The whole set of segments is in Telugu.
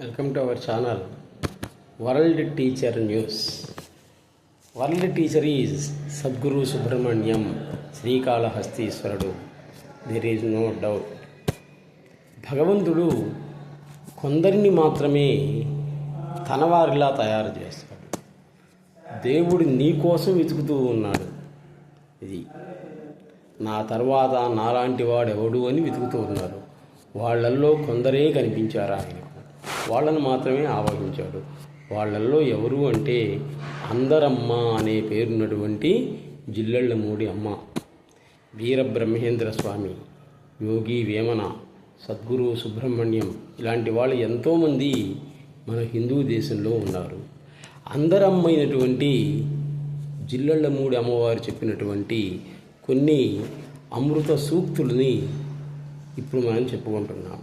Welcome to our channel world teacher news. World teacher is Sadguru Subrahmanyam శ్రీకాళహస్తీశ్వరుడు. There is no doubt. భగవంతుడు కొందరిని మాత్రమే తనవారిలా తయారు చేస్తాడు. దేవుడు నీ కోసం వెతుకుతూ ఉన్నాడు. ఇది నా తర్వాత నాలాంటి వాడు ఎవడు అని వెతుకుతూ ఉన్నారు. వాళ్ళల్లో కొందరే కనిపించారు ఆయనకు. వాళ్ళను మాత్రమే ఆవహించాడు. వాళ్ళల్లో ఎవరు అంటే అందరమ్మ అనే పేరున్నటువంటి జిల్లెళ్ళమూడి అమ్మ, వీరబ్రహ్మేంద్ర స్వామి, యోగి వేమన, సద్గురు సుబ్రహ్మణ్యం ఇలాంటి వాళ్ళు ఎంతోమంది మన హిందూ దేశంలో ఉన్నారు. అందరమ్మైనటువంటి జిల్లెళ్ళమూడి అమ్మవారు చెప్పినటువంటి కొన్ని అమృత సూక్తుల్ని ఇప్పుడు మనం చెప్పుకుంటున్నాం.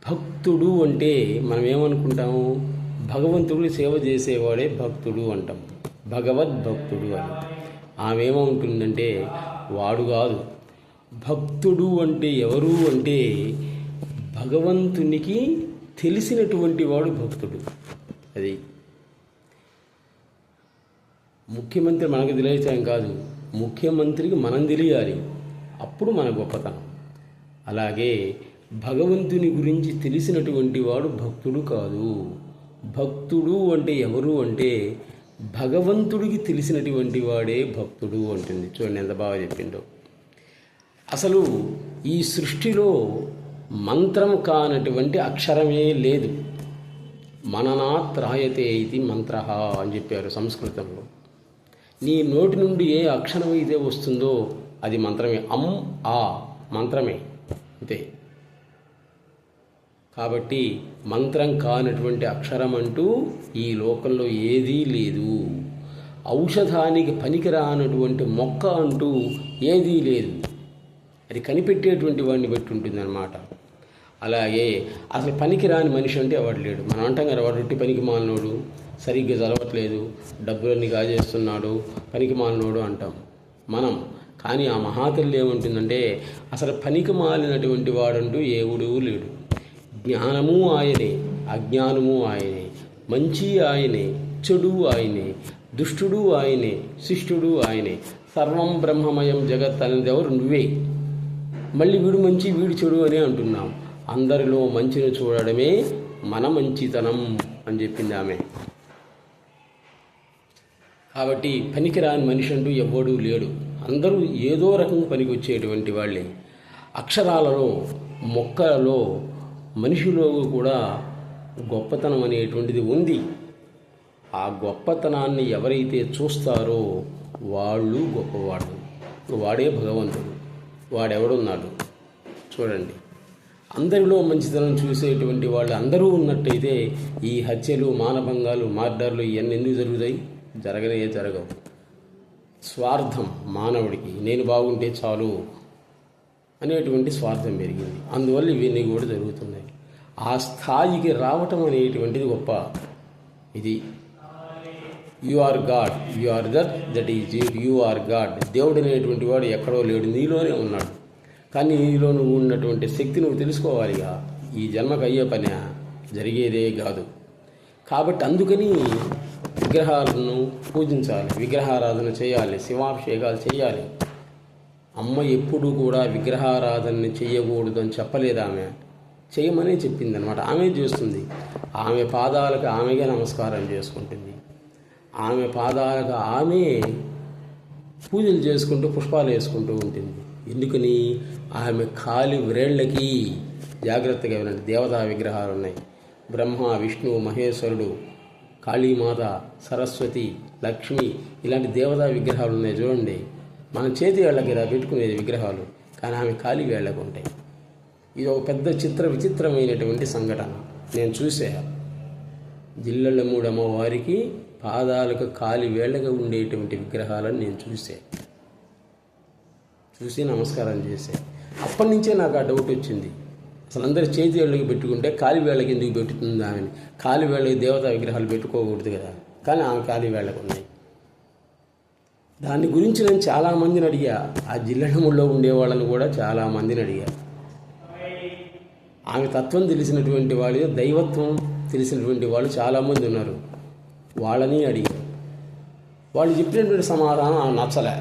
భక్తుడు అంటే మనం ఏమనుకుంటాము? భగవంతుడు సేవ చేసేవాడే భక్తుడు అంటాం. భగవద్భక్తుడు అని. ఆమె ఏమవుతుందంటే వాడు కాదు. భక్తుడు అంటే ఎవరు అంటే భగవంతునికి తెలిసినటువంటి వాడు భక్తుడు. అది ముఖ్యమంత్రి మనకు తెలియచాం కాదు, ముఖ్యమంత్రికి మనం తెలియాలి. అప్పుడు మన గొప్పతనం. అలాగే భగవంతుని గురించి తెలిసినటువంటి వాడు భక్తుడు కాదు. భక్తుడు అంటే ఎవరు అంటే భగవంతుడికి తెలిసినటువంటి వాడే భక్తుడు అంటుంది. చూడండి ఎంత బాగా చెప్పిండో. అసలు ఈ సృష్టిలో మంత్రం కానటువంటి అక్షరమే లేదు. మననాత్ రాయతే ఇది మంత్ర అని చెప్పారు సంస్కృతంలో. నీ నోటి నుండి ఏ అక్షరం అయితే వస్తుందో అది మంత్రమే. ఆ మంత్రమే, అంతే. కాబట్టి మంత్రం కానటువంటి అక్షరం అంటూ ఈ లోకంలో ఏదీ లేదు. ఔషధానికి పనికిరానటువంటి మొక్క అంటూ ఏదీ లేదు. అది కనిపెట్టేటువంటి వాడిని బట్టి ఉంటుందన్నమాట. అలాగే అసలు పనికిరాని మనిషి అంటే ఎవడు లేడు. మనం అంటాం కదా, వాడు రొట్టి పనికి మాలినోడు, సరిగ్గా చదవట్లేదు, డబ్బులన్నీ కాజేస్తున్నాడు, పనికి మాలినోడు అంటాం మనం. కానీ ఆ మహాతల్లి ఏమంటుందంటే అసలు పనికి మాలినటువంటి వాడంటూ ఎవడూ లేడు. జ్ఞానము ఆయనే, అజ్ఞానము ఆయనే, మంచి ఆయనే, చెడు ఆయనే, దుష్టుడు ఆయనే, శిష్టుడు ఆయనే. సర్వం బ్రహ్మమయం జగత్ అనేది ఎవరు? నువ్వే. మళ్ళీ వీడు మంచి వీడు చెడు అని అంటున్నాం. అందరిలో మంచిని చూడడమే మన మంచితనం అని చెప్పింది ఆమె. కాబట్టి పనికిరాని మనిషి అంటూ ఎవ్వడూ లేడు. అందరూ ఏదో రకంగా పనికి వచ్చేటువంటి వాళ్ళే. అక్షరాలలో, మొక్కలలో, మనిషిలో కూడా గొప్పతనం అనేటువంటిది ఉంది. ఆ గొప్పతనాన్ని ఎవరైతే చూస్తారో వాళ్ళు గొప్పవాడు. వాడే భగవంతుడు. వాడెవడున్నాడు చూడండి. అందరిలో మంచితనం చూసేటువంటి వాళ్ళు అందరూ ఉన్నట్టయితే ఈ హత్యలు, మానభంగాలు, మర్డర్లు ఇవన్నీ ఎందుకు జరుగుతాయి? జరగవు. స్వార్థం మానవుడికి, నేను బాగుంటే చాలు అనేటువంటి స్వార్థం పెరిగింది. అందువల్ల ఇవన్నీ కూడా జరుగుతున్నాయి. ఆ స్థాయికి రావటం అనేటువంటిది గొప్ప. ఇది you are God, you are that is you are God. దేవుడు అనేటువంటి వాడు ఎక్కడో లేడు, నీలోనే ఉన్నాడు. కానీ నీలో నువ్వు ఉన్నటువంటి శక్తి నువ్వు తెలుసుకోవాలిగా. ఈ జన్మకు అయ్యే పని జరిగేదే కాదు. కాబట్టి అందుకని విగ్రహాలను పూజించాలి, విగ్రహారాధన చేయాలి, శివాభిషేకాలు చేయాలి. అమ్మ ఎప్పుడు కూడా విగ్రహారాధనని చేయకూడదు అని చెప్పలేదు. ఆమె చేయమనే చెప్పింది అనమాట. ఆమె చేస్తుంది. ఆమె పాదాలకు ఆమెగా నమస్కారం చేసుకుంటుంది. ఆమె పాదాలకు ఆమె పూజలు చేసుకుంటూ పుష్పాలు వేసుకుంటూ ఉంటుంది. ఎందుకని? ఆమె కాలి వ్రేళ్లకి జాగ్రత్తగా వినండి, దేవతా విగ్రహాలు ఉన్నాయి. బ్రహ్మ, విష్ణు, మహేశ్వరుడు, కాళీమాత, సరస్వతి, లక్ష్మి ఇలాంటి దేవతా విగ్రహాలు ఉన్నాయి. చూడండి, మన చేతి వేళ్ళకి ఇలా పెట్టుకునేది విగ్రహాలు, కానీ ఆమె కాలి వేళ్ళకు ఉంటాయి. ఇది ఒక పెద్ద విచిత్రమైనటువంటి సంఘటన. నేను చూసా. జిల్లెళ్ళమూడి అమ్మవారికి పాదాలకు కాలి వేళ్ళగా ఉండేటువంటి విగ్రహాలను నేను చూసి నమస్కారం చేశాను. అప్పటి నుంచే నాకు ఆ డౌట్ వచ్చింది. అసలు అందరు చేతి వేళ్ళకి పెట్టుకుంటే కాలి వేళ్ళకి ఎందుకు పెట్టుతుంది ఆమెని? కాలి వేళ్ళకి దేవతా విగ్రహాలు పెట్టుకోకూడదు కదా, కానీ ఆమె కాలి వేళ్ళకు ఉన్నాయి. దాని గురించి నేను చాలామందిని అడిగా. ఆ జిల్లెళ్ళమూడిలో ఉండేవాళ్ళని కూడా చాలామందిని అడిగా. ఆమె తత్వం తెలిసినటువంటి వాళ్ళు, దైవత్వం తెలిసినటువంటి వాళ్ళు చాలామంది ఉన్నారు. వాళ్ళని అడిగారు. వాళ్ళు చెప్పినటువంటి సమాధానం ఆమె నచ్చలే.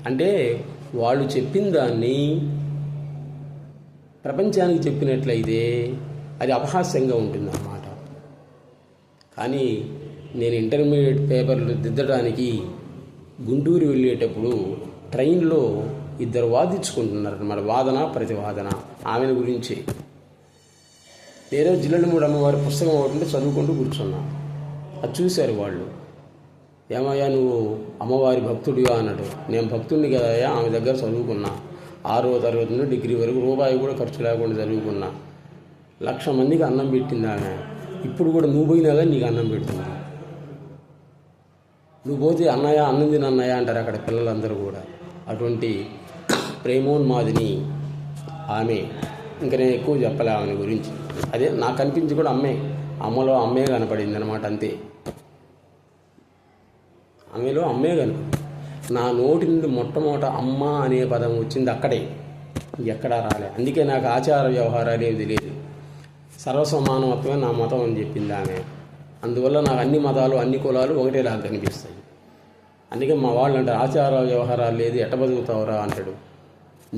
అంటే వాళ్ళు చెప్పిన దాన్ని ప్రపంచానికి చెప్పినట్లయితే అది అపహాస్యంగా ఉంటుందన్నమాట. కానీ నేను ఇంటర్మీడియట్ పేపర్లు దిద్దడానికి గుంటూరు వెళ్ళేటప్పుడు ట్రైన్లో ఇద్దరు వాదించుకుంటున్నారు అన్నమాట, వాదన ప్రతివాదన ఆమెను గురించి. నేను జిల్లెళ్ళమూడి అమ్మవారి పుస్తకం ఒకటి చదువుకుంటూ కూర్చున్నా. అది చూశారు వాళ్ళు. ఏమయ్యా నువ్వు అమ్మవారి భక్తుడిగా అన్నాడు. నేను భక్తుడిని కదయ్యా, ఆమె దగ్గర చదువుకున్నా, 6వ తరగతి నుండి డిగ్రీ వరకు రూపాయి కూడా ఖర్చు లేకుండా చదువుకున్నా. 1,00,000 మందికి అన్నం పెట్టింది ఆమె. ఇప్పుడు కూడా నువ్వు పోయినా కానీ నీకు అన్నం పెడుతుంది. నువ్వు పోతే అన్నయ్య అన్నం తిని అన్నయ్య అంటారు అక్కడ పిల్లలందరూ కూడా. అటువంటి ప్రేమోన్మాదిని ఆమె. ఇంకా నేను ఎక్కువ చెప్పలే ఆమె గురించి. అదే నాకు అనిపించి కూడా అమ్మలో అమ్మే కనపడింది అనమాట. అంతే, ఆమెలో అమ్మే కనపడింది. నా నోటి నుండి మొట్టమొదట అమ్మ అనే పదం వచ్చింది అక్కడే, ఎక్కడా రాలే. అందుకే నాకు ఆచార వ్యవహారాలు ఏమి తెలియదు. సర్వసమానత్వమే నా మతం అని చెప్పింది ఆమె. అందువల్ల నాకు అన్ని మతాలు అన్ని కులాలు ఒకటేలాగా కనిపిస్తాయి. అందుకే మా వాళ్ళు అంటారు ఆచార వ్యవహారాలు లేదు ఎట్ట బతుకుతావురా అంటాడు.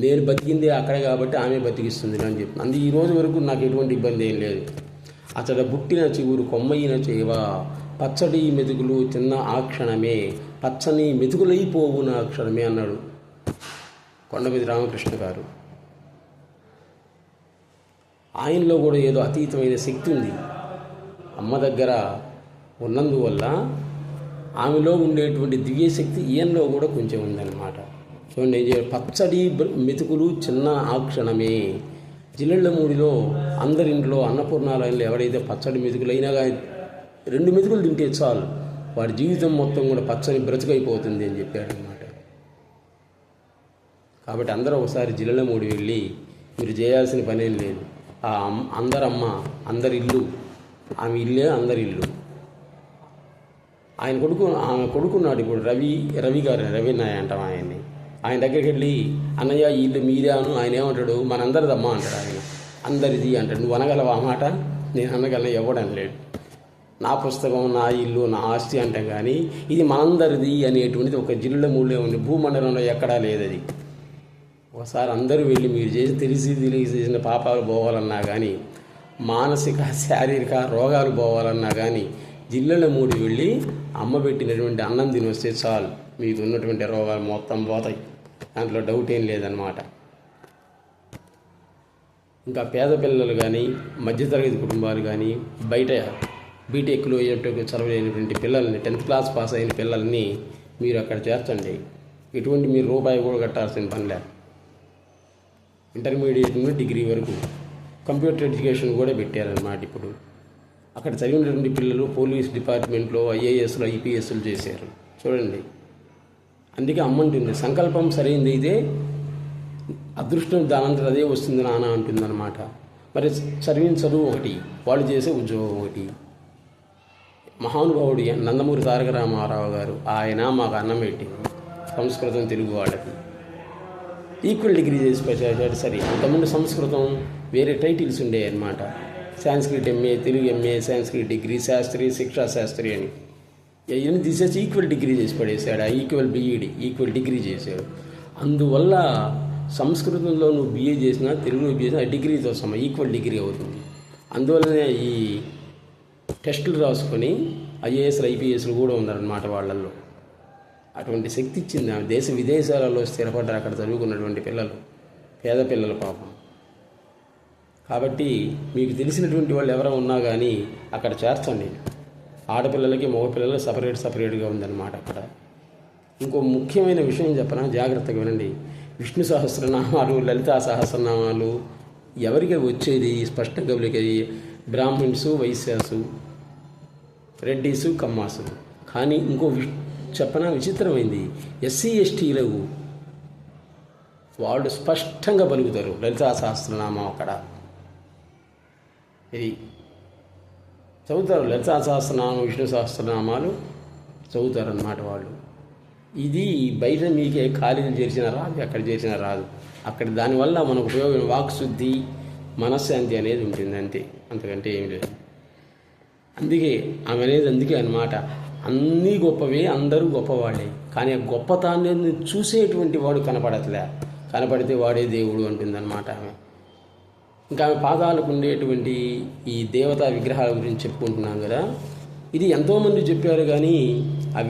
నేను బతికిందే అక్కడే కాబట్టి ఆమె బతికిస్తుంది అని చెప్పి. అందుకే ఈ రోజు వరకు నాకు ఎటువంటి ఇబ్బంది ఏం లేదు. అతడ బుట్టిన చిగురు కొమ్మయిన చేవ, పచ్చడి మెతుకులు తిన్న ఆ క్షణమే, పచ్చని మెతుకులైపోవున ఆ క్షణమే అన్నాడు కొండమీది రామకృష్ణ గారు. ఆయనలో కూడా ఏదో అతీతమైన శక్తి ఉంది. అమ్మ దగ్గర ఉన్నందువల్ల ఆమెలో ఉండేటువంటి దివ్యశక్తి ఈయనలో కూడా కొంచెం ఉందన్నమాట. చూడండి, పచ్చడి మెతుకులు చిన్న ఆ క్షణమే. జిల్లెళ్ళమూడిలో అందరింట్లో అన్నపూర్ణాలయంలో ఎవరైతే పచ్చడి మెతుకులైనా కానీ 2 మెతుకులు తింటే చాలు, వాడి జీవితం మొత్తం కూడా పచ్చని బ్రతుకైపోతుంది అని చెప్పాడు అన్నమాట. కాబట్టి అందరూ ఒకసారి జిల్లెళ్ళమూడి వెళ్ళి మీరు చేయాల్సిన పనేం లేదు. ఆ అందరమ్మ అందరి ఇల్లు, ఆమె ఇల్లే అందరి ఇల్లు. ఆమె కొడుకున్నాడు ఇప్పుడు రవి గారు, రవినాయ అంటాం ఆయన్ని. ఆయన దగ్గరికి వెళ్ళి అన్నయ్య ఈ ఇల్లు మీదే అను. ఆయన ఏమంటాడు మనందరిదమ్మా అంటాడు. ఆయన అందరిది అంటాడు. నువ్వు అనగలవా ఆ మాట? నేను అనగలను, ఎవడనలేడు. నా పుస్తకం నా ఇల్లు నా ఆస్తి అంటాం కానీ ఇది మనందరిది అనేటువంటిది ఒక జిల్లెళ్ళమూడిలో ఉంది, భూమండలంలో ఎక్కడా లేదది. ఒకసారి అందరూ వెళ్ళి మీరు తెలిసిన పాపాలు పోవాలన్నా కానీ, మానసిక శారీరక రోగాలు పోవాలన్నా కానీ జిల్లెళ్ళమూడి వెళ్ళి అమ్మ పెట్టినటువంటి అన్నం తిని వస్తే చాలు, మీకు ఉన్నటువంటి రోగాలు మొత్తం పోతాయి. దాంట్లో డౌట్ ఏం లేదన్నమాట. ఇంకా పేద పిల్లలు కానీ మధ్యతరగతి కుటుంబాలు కానీ బయట బీటెక్లో చదవలేనటువంటి పిల్లల్ని 10th క్లాస్ పాస్ అయిన పిల్లల్ని మీరు అక్కడ చేర్చండి. ఎటువంటి మీరు రూపాయి కూడా కట్టాల్సిన పని లేదు. ఇంటర్మీడియట్ నుండి డిగ్రీ వరకు కంప్యూటర్ ఎడ్యుకేషన్ కూడా పెట్టారన్నమాట. ఇప్పుడు అక్కడ చదివినటువంటి పిల్లలు పోలీస్ డిపార్ట్మెంట్లో ఐఏఎస్లు ఐపీఎస్లు చేశారు చూడండి. అందుకే అమ్మంటుంది సంకల్పం సరైనది అయితే అదృష్టం దానంతరం అదే వస్తుంది నాన్న అంటుందన్నమాట. మరి చదువు ఒకటి, వాళ్ళు చేసే ఉద్యోగం ఒకటి. మహానుభావుడు నందమూరి తారక రామారావు గారు, ఆయన మాకు అన్నం పెట్టింది సంస్కృతం తెలుగు వాళ్ళకి. ఈక్వల్ డిగ్రీ చేసి పెట్టాడు. సరే, అంతకుముందు సంస్కృతం వేరే టైటిల్స్ ఉండేవి అన్నమాట. Sanskrit MA, Telugu MA, Sanskrit degree, Shastri, Shiksha Shastri అని ఇవన్నీ తీసేసి ఈక్వల్ డిగ్రీ చేసి పడేశాడు. ఆ ఈక్వల్ బీఈడి ఈక్వల్ డిగ్రీ చేశాడు. అందువల్ల సంస్కృతంలో నువ్వు బిఏ చేసినా తెలుగులో చేసినా డిగ్రీతో ఈక్వల్ డిగ్రీ అవుతుంది. అందువల్లనే ఈ టెస్టులు రాసుకొని ఐఏఎస్లు ఐపీఎస్లు కూడా ఉన్నారన్నమాట వాళ్ళల్లో. అటువంటి శక్తి ఇచ్చింది ఆమె. దేశ విదేశాలలో స్థిరపడ్డారు అక్కడ చదువుకున్నటువంటి పిల్లలు, పేద పిల్లలు పాపం. కాబట్టి మీకు తెలిసినటువంటి వాళ్ళు ఎవరో ఉన్నా కానీ అక్కడ చేర్చండి. ఆడపిల్లలకి మగపిల్లలకి సపరేట్గా ఉందన్నమాట అక్కడ. ఇంకో ముఖ్యమైన విషయం చెప్పనా, జాగ్రత్తగా వినండి. విష్ణు సహస్రనామాలు, లలితా సహస్రనామాలు ఎవరికి వచ్చేది స్పష్టంగా బ్రాహ్మిన్స్, వైశ్యాసు, రెడ్డీసు, కమ్మాసు. కానీ ఇంకో చెప్పనా విచిత్రమైంది, ఎస్సీ ఎస్టీలకు వాళ్ళు స్పష్టంగా పలుకుతారు లలితా సహస్రనామం. అక్కడ ఇది చదువుతారు, లలితా సహస్రనామం విష్ణు సహస్రనామాలు చదువుతారన్నమాట వాళ్ళు. ఇది బయట మీకే కాలేజీలు చేర్చినా రాదు, ఎక్కడ చేసినా రాదు. అక్కడ దానివల్ల మనకు ఉపయోగం వాక్శుద్ధి, మనశ్శాంతి అనేది ఉంటుంది అంతే, అంతకంటే ఏం లేదు. అందుకే ఆమె అనేది అందుకే అన్నమాట, అన్నీ గొప్పవే, అందరూ గొప్పవాళ్ళే, కానీ ఆ గొప్పతాన్ని చూసేటువంటి వాడు కనపడట్లే, కనపడితే వాడే దేవుడు అంటుందన్నమాట ఆమె. ఇంకా ఆమె పాదాలకు ఉండేటువంటి ఈ దేవతా విగ్రహాల గురించి చెప్పుకుంటున్నాం కదా, ఇది ఎంతోమంది చెప్పారు కానీ అవి